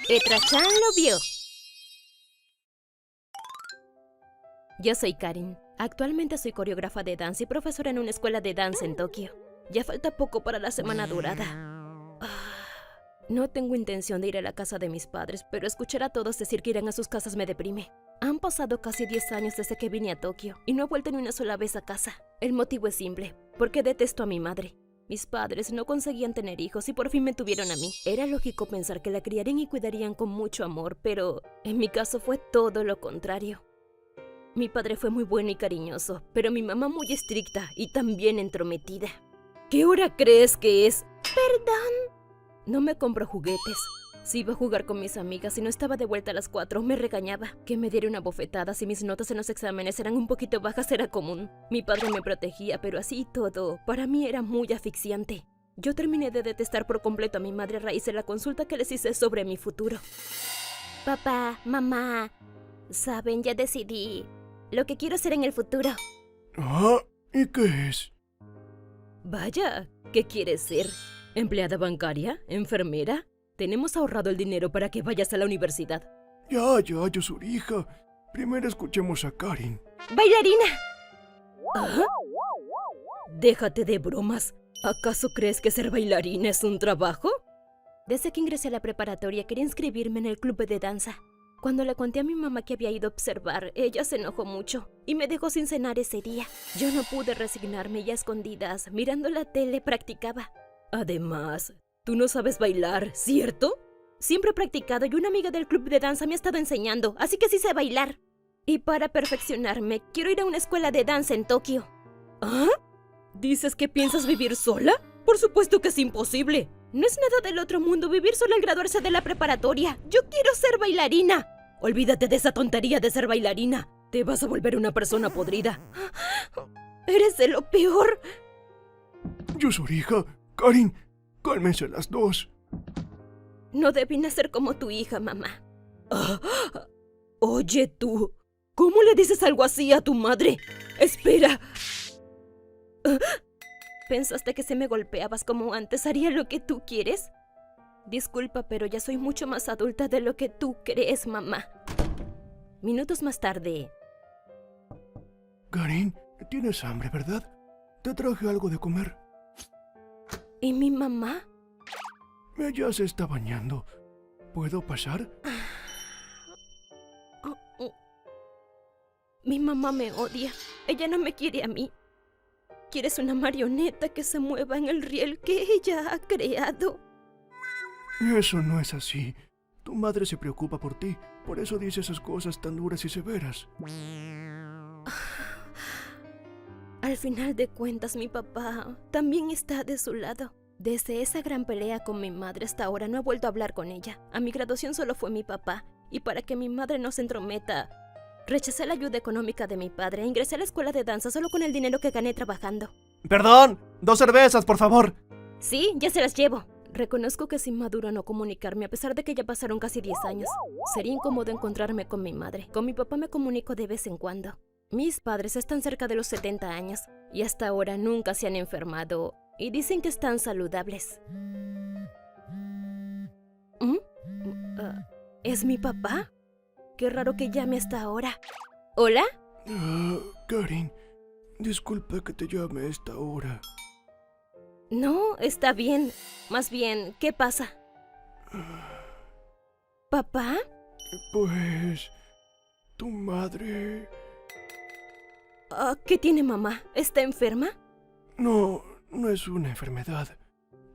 Etra-chan lo vio. Yo soy Karin. Actualmente soy coreógrafa de danza y profesora en una escuela de danza en Tokio. Ya falta poco para la semana dorada. No tengo intención de ir a la casa de mis padres, pero escuchar a todos decir que irán a sus casas me deprime. Han pasado casi 10 años desde que vine a Tokio y no he vuelto ni una sola vez a casa. El motivo es simple, porque detesto a mi madre. Mis padres no conseguían tener hijos y por fin me tuvieron a mí. Era lógico pensar que la criarían y cuidarían con mucho amor, pero en mi caso fue todo lo contrario. Mi padre fue muy bueno y cariñoso, pero mi mamá muy estricta y también entrometida. ¿Qué hora crees que es? Perdón. No me compró juguetes. Si iba a jugar con mis amigas y no estaba de vuelta a las 4, me regañaba. Que me diera una bofetada si mis notas en los exámenes eran un poquito bajas era común. Mi padre me protegía, pero así y todo, para mí era muy asfixiante. Yo terminé de detestar por completo a mi madre a raíz de la consulta que les hice sobre mi futuro. Papá, mamá, saben, ya decidí lo que quiero ser en el futuro. Ah, ¿y qué es? Vaya, ¿qué quieres ser? ¿Empleada bancaria? ¿Enfermera? Tenemos ahorrado el dinero para que vayas a la universidad. Ya, Yosurija. Primero escuchemos a Karin. ¡Bailarina! ¿Ah? Déjate de bromas. ¿Acaso crees que ser bailarina es un trabajo? Desde que ingresé a la preparatoria quería inscribirme en el club de danza. Cuando le conté a mi mamá que había ido a observar, ella se enojó mucho y me dejó sin cenar ese día. Yo no pude resignarme y a escondidas, mirando la tele, practicaba. Además, tú no sabes bailar, ¿cierto? Siempre he practicado y una amiga del club de danza me ha estado enseñando, así que sí sé bailar. Y para perfeccionarme, quiero ir a una escuela de danza en Tokio. ¿Ah? ¿Dices que piensas vivir sola? Por supuesto que es imposible. No es nada del otro mundo vivir sola al graduarse de la preparatoria. Yo quiero ser bailarina. Olvídate de esa tontería de ser bailarina. Te vas a volver una persona podrida. Eres de lo peor. Yosurija, Karin, cálmense las dos. No debí nacer como tu hija, mamá. Oye, tú, ¿cómo le dices algo así a tu madre? Espera. ¿Pensaste que si me golpeabas como antes haría lo que tú quieres? Disculpa, pero ya soy mucho más adulta de lo que tú crees, mamá. Minutos más tarde. Karin, tienes hambre, ¿verdad? Te traje algo de comer. ¿Y mi mamá? Ella se está bañando. ¿Puedo pasar? Mi mamá me odia. Ella no me quiere a mí. Quieres una marioneta que se mueva en el riel que ella ha creado. Eso no es así. Tu madre se preocupa por ti, por eso dice esas cosas tan duras y severas. Al final de cuentas, mi papá también está de su lado. Desde esa gran pelea con mi madre hasta ahora no he vuelto a hablar con ella. A mi graduación solo fue mi papá, y para que mi madre no se entrometa, rechacé la ayuda económica de mi padre e ingresé a la escuela de danza solo con el dinero que gané trabajando. ¡Perdón! 2 cervezas, por favor. Sí, ya se las llevo. Reconozco que es inmaduro no comunicarme a pesar de que ya pasaron casi 10 años. Sería incómodo encontrarme con mi madre. Con mi papá me comunico de vez en cuando. Mis padres están cerca de los 70 años y hasta ahora nunca se han enfermado y dicen que están saludables. ¿Es mi papá? Qué raro que llame hasta ahora. ¿Hola? Karin, disculpa que te llame a esta hora. No, está bien. Más bien, ¿qué pasa? ¿Papá? Pues... tu madre... ¿Qué tiene mamá? ¿Está enferma? No, no es una enfermedad.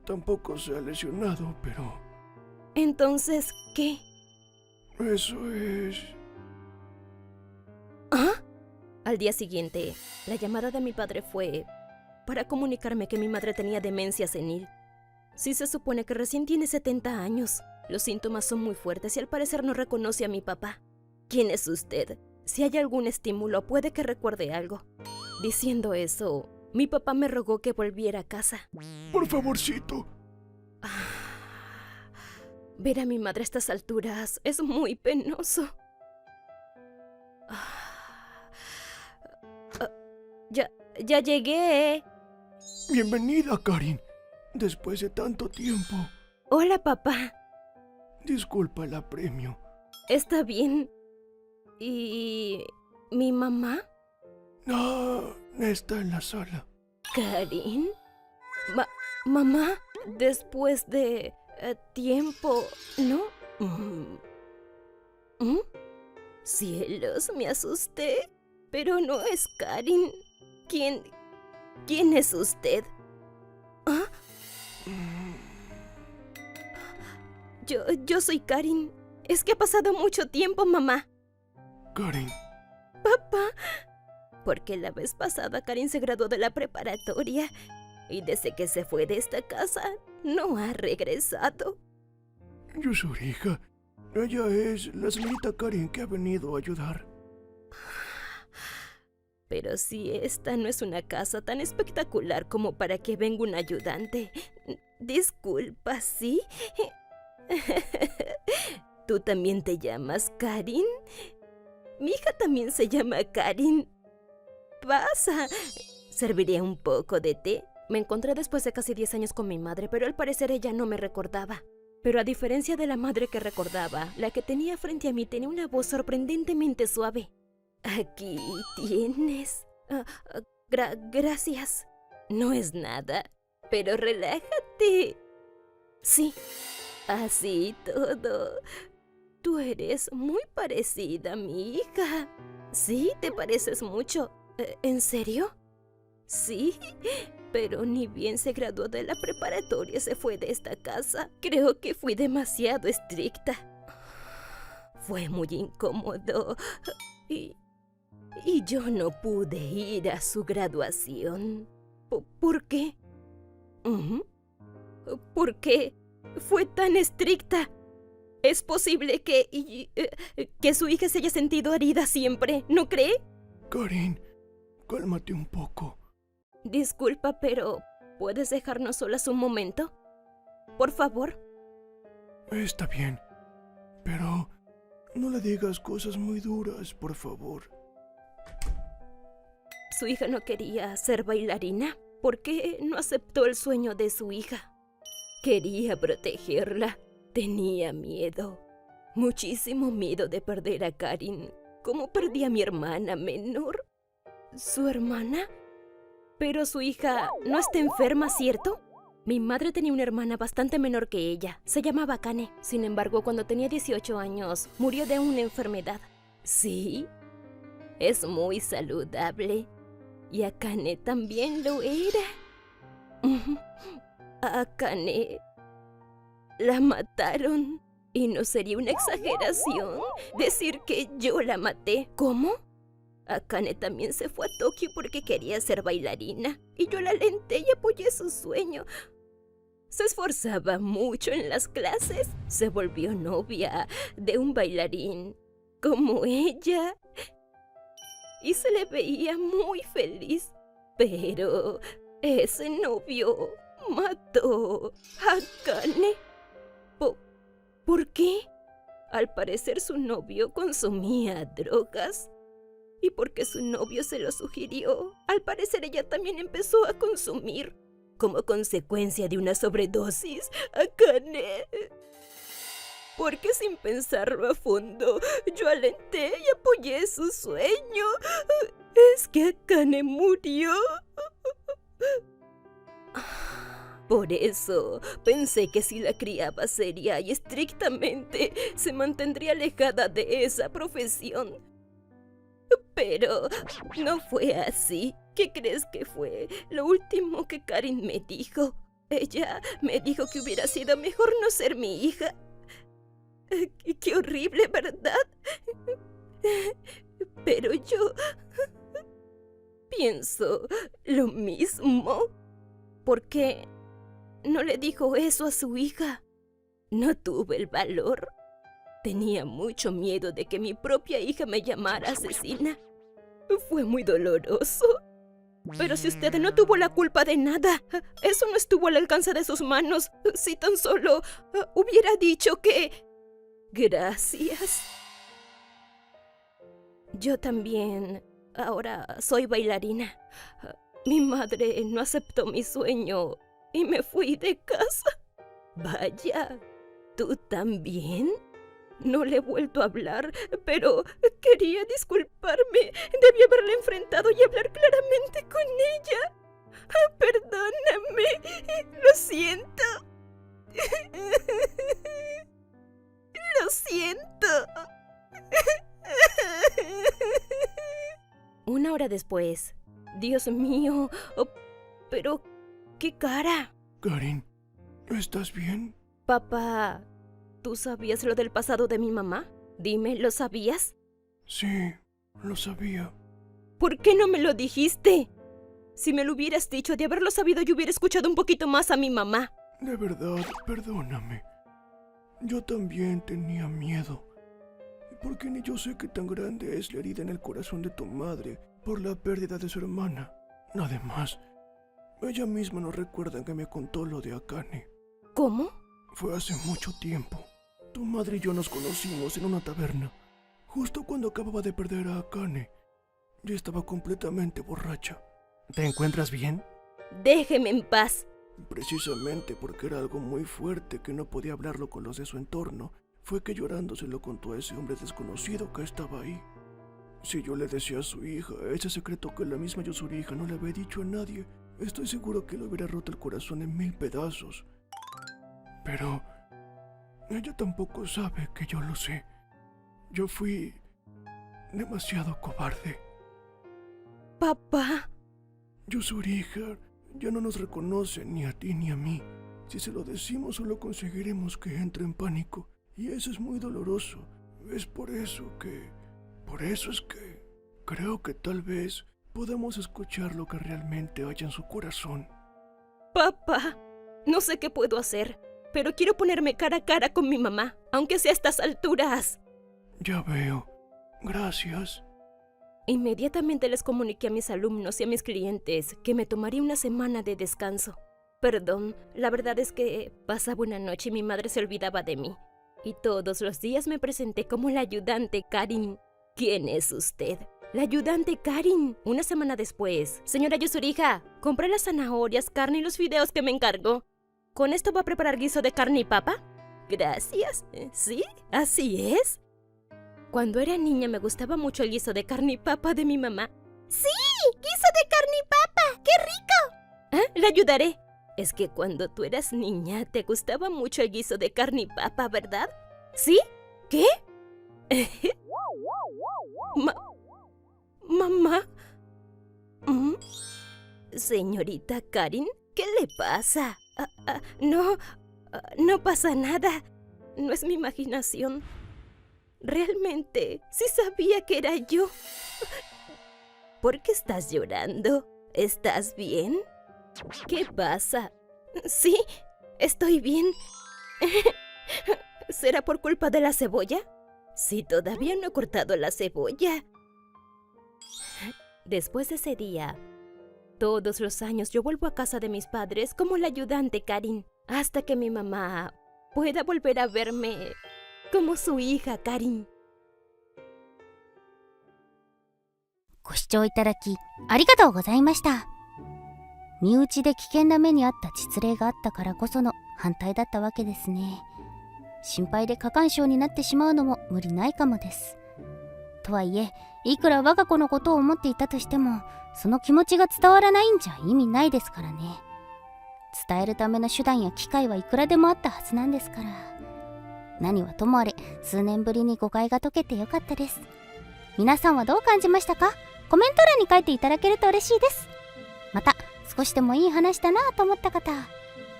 Tampoco se ha lesionado, pero... Entonces, ¿qué? Eso es... ¿Ah? Al día siguiente, la llamada de mi padre fue para comunicarme que mi madre tenía demencia senil. Sí se supone que recién tiene 70 años. Los síntomas son muy fuertes y al parecer no reconoce a mi papá. ¿Quién es usted? Si hay algún estímulo, puede que recuerde algo. Diciendo eso, mi papá me rogó que volviera a casa. Por favorcito. Ver a mi madre a estas alturas es muy penoso. Ya llegué. Bienvenida, Karin. Después de tanto tiempo. Hola, papá. Disculpa el apremio. Está bien. ¿Y mi mamá? No, está en la sala. ¿Karin? Mamá, después de tiempo, ¿no? ¿Mm? Cielos, me asusté. Pero no es Karin. ¿Quién es usted? ¿Ah? Yo soy Karin. Es que ha pasado mucho tiempo, mamá. Karin, Papá. Porque la vez pasada Karin se graduó de la preparatoria y desde que se fue de esta casa no ha regresado. yo soy su hija. Ella es la señorita Karin que ha venido a ayudar. Pero si esta no es una casa tan espectacular como para que venga un ayudante. Disculpa, ¿sí? ¿Tú también te llamas Karin? Mi hija también se llama Karin. Pasa. ¿Serviría un poco de té? Me encontré después de casi 10 años con mi madre, pero al parecer ella no me recordaba. Pero a diferencia de la madre que recordaba, la que tenía frente a mí tenía una voz sorprendentemente suave. Aquí tienes. Gracias. No es nada, pero relájate. Sí, así todo. Tú eres muy parecida a mi hija. Sí, te pareces mucho. ¿En serio? Sí, pero ni bien se graduó de la preparatoria se fue de esta casa. Creo que fui demasiado estricta. Fue muy incómodo y yo no pude ir a su graduación. ¿Por qué? ¿Por qué fue tan estricta? ¿Es posible que su hija se haya sentido herida siempre, no cree? Karin, cálmate un poco. Disculpa, pero ¿puedes dejarnos solas un momento? Por favor. Está bien, pero no le digas cosas muy duras, por favor. Su hija no quería ser bailarina. ¿Por qué no aceptó el sueño de su hija? Quería protegerla. Tenía miedo. Muchísimo miedo de perder a Karin. Como perdí a mi hermana menor. ¿Su hermana? Pero su hija no está enferma, ¿cierto? Mi madre tenía una hermana bastante menor que ella. Se llamaba Akane. Sin embargo, cuando tenía 18 años, murió de una enfermedad. ¿Sí? Es muy saludable. Y Akane también lo era. Akane la mataron. Y no sería una exageración decir que yo la maté. ¿Cómo? Akane también se fue a Tokio porque quería ser bailarina. Y yo la alenté y apoyé su sueño. Se esforzaba mucho en las clases. Se volvió novia de un bailarín como ella. Y se le veía muy feliz. Pero ese novio mató a Akane. ¿Por qué? Al parecer su novio consumía drogas. Y porque su novio se lo sugirió, al parecer ella también empezó a consumir. Como consecuencia de una sobredosis, Akane. Porque sin pensarlo a fondo, yo alenté y apoyé su sueño. Es que Akane murió. Por eso pensé que si la criaba seria y estrictamente, se mantendría alejada de esa profesión. Pero no fue así. ¿Qué crees que fue lo último que Karin me dijo? Ella me dijo que hubiera sido mejor no ser mi hija. Qué horrible, ¿verdad? Pero yo pienso lo mismo. ¿Por qué no le dijo eso a su hija? No tuve el valor. Tenía mucho miedo de que mi propia hija me llamara asesina. Fue muy doloroso. Pero si usted no tuvo la culpa de nada, eso no estuvo al alcance de sus manos. Si tan solo hubiera dicho que... Gracias. Yo también ahora soy bailarina. Mi madre no aceptó mi sueño y me fui de casa. Vaya, ¿Tú también? No le he vuelto a hablar, pero quería disculparme. Debí haberla enfrentado y hablar claramente con ella. Perdóname, lo siento. Lo siento. Una hora después. Dios mío, pero qué cara. Karin, ¿estás bien? Papá, ¿tú sabías lo del pasado de mi mamá? Dime, ¿lo sabías? Sí, lo sabía. ¿Por qué no me lo dijiste? Si me lo hubieras dicho, de haberlo sabido, yo hubiera escuchado un poquito más a mi mamá. De verdad, perdóname. Yo también tenía miedo. Porque ni yo sé qué tan grande es la herida en el corazón de tu madre por la pérdida de su hermana. Además, ella misma no recuerda que me contó lo de Akane. ¿Cómo? Fue hace mucho tiempo. Tu madre y yo nos conocimos en una taberna, justo cuando acababa de perder a Akane. Ya estaba completamente borracha. ¿Te encuentras bien? Déjeme en paz. Precisamente porque era algo muy fuerte que no podía hablarlo con los de su entorno, fue que llorando se lo contó a ese hombre desconocido que estaba ahí. Si yo le decía a su hija ese secreto que la misma Yuzuriha no le había dicho a nadie, estoy seguro que le hubiera roto el corazón en 1000 pedazos. Pero ella tampoco sabe que yo lo sé. Yo fui demasiado cobarde. Papá. Yuzuriha ya no nos reconoce ni a ti ni a mí. Si se lo decimos solo conseguiremos que entre en pánico. Y eso es muy doloroso. Es por eso es que creo que tal vez podamos escuchar lo que realmente hay en su corazón. Papá, no sé qué puedo hacer, pero quiero ponerme cara a cara con mi mamá, aunque sea a estas alturas. Ya veo. Gracias. Inmediatamente les comuniqué a mis alumnos y a mis clientes que me tomaría una semana de descanso. Perdón, la verdad es que pasaba una noche y mi madre se olvidaba de mí. Y todos los días me presenté como la ayudante Karin. ¿Quién es usted? La ayudante Karin. Una semana después. Señora Yuzuriha, compré las zanahorias, carne y los fideos que me encargó. ¿Con esto va a preparar guiso de carne y papa? Gracias. ¿Sí? ¿Así es? Cuando era niña me gustaba mucho el guiso de carne y papa de mi mamá. ¡Sí! ¡Guiso de carne y papa! ¡Qué rico! ¿Ah? Le ayudaré. Es que cuando tú eras niña te gustaba mucho el guiso de carne y papa, ¿verdad? ¿Sí? ¿Qué? ¿Mamá? ¿Mm? Señorita Karin, ¿qué le pasa? No pasa nada. No es mi imaginación. Realmente, sí sabía que era yo. ¿Por qué estás llorando? ¿Estás bien? ¿Qué pasa? Sí, estoy bien. ¿Será por culpa de la cebolla? Sí, todavía no he cortado la cebolla. Después de ese día, todos los años yo vuelvo a casa de mis padres como la ayudante Karin, hasta que mi mamá pueda volver a verme como su hija Karin. ご視聴いただきありがとうございました。身内で危険な目にあった実例があったからこその反対だったわけですね。心配で過干渉になってしまうのも無理ないかもです。とはいえ、いくら我が子のことを思っていたとしても、その気持ちが伝わらないんじゃ意味ないですからね。伝えるための手段や機会はいくらでもあったはずなんですから。何はともあれ、数年ぶりに誤解が解けてよかったです。皆さんはどう感じましたか？コメント欄に書いていただけると嬉しいです。また、少しでもいい話だなと思った方、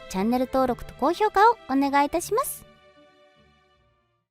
チャンネル登録と高評価をお願いいたします。